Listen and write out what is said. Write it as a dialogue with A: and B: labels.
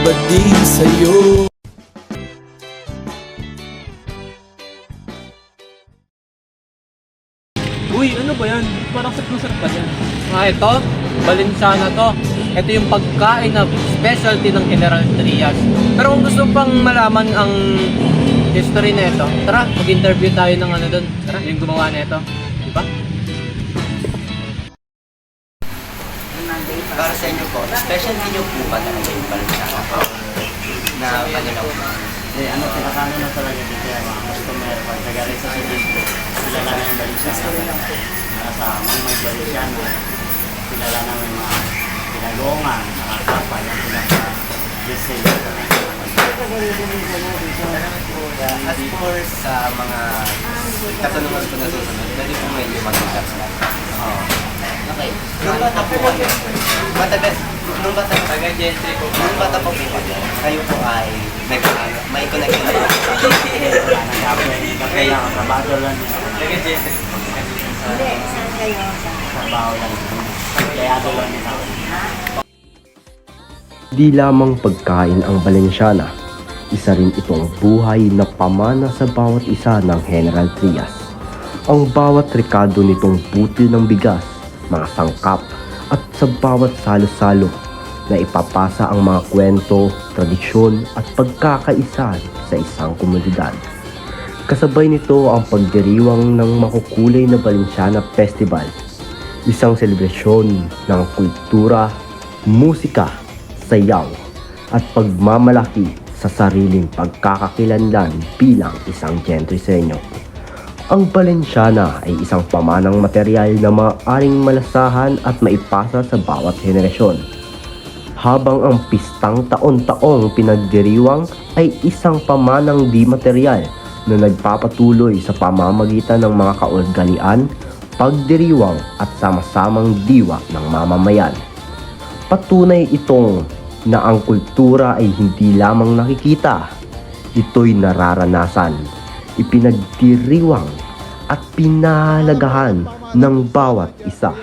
A: ibabading sa'yo.
B: Uy, ano ba yan? Parang sarap pa yan. Ito, Balenciaga to. Ito yung pagkain na specialty ng General Trias. Pero kung gusto pang malaman ang history na ito, tara, mag-interview tayo ng ano doon. Tara, yung gumawa na ito. Diba?
C: Para sa inyo po, specialty nyo po ba talaga yung Balenciaga na ano na po?
D: Ano, pinakano na talaga dito yung mga customer. Pag nagaling sa Sibito, kilala na yung Balenciaga. Sa mga may Balenciaga, kilala na yung mga pinagongan, nakakapa, yung pinaka-best seller talaga.
C: As for sa mga katanungan ko na susunod, pwede po medyo mag-usap sila. Okay. Nung bata po kayo, nung bata pa po kayo, kayo po ay may connection na po.
D: Okay. Trabaho lang yun.
E: Hindi, saan kayo?
D: Trabaho lang yun. Kaya doon lang yun.
F: Di lamang pagkain ang Balenciaga, isa rin itong buhay na pamana sa bawat isa ng General Trias. Ang bawat rekado nitong butil ng bigas, mga sangkap, at sa bawat salo-salo na ipapasa ang mga kwento, tradisyon at pagkakaisa sa isang komunidad. Kasabay nito ang pagdiriwang ng makukulay na Balenciaga Festival, isang selebrasyon ng kultura, musika, sayaw at pagmamalaki sa sariling pagkakakilanlan bilang isang gentrisenyo. Ang Balenciaga ay isang pamanang material na maaaring malasahan at maipasa sa bawat henerasyon. Habang ang pistang taon-taong pinagdiriwang ay isang pamanang di material na nagpapatuloy sa pamamagitan ng mga kaugalian, pagdiriwang at sama-samang diwa ng mamamayan. Patunay itong na ang kultura ay hindi lamang nakikita, ito'y nararanasan, ipinagdiriwang at pinahalagahan ng bawat isa.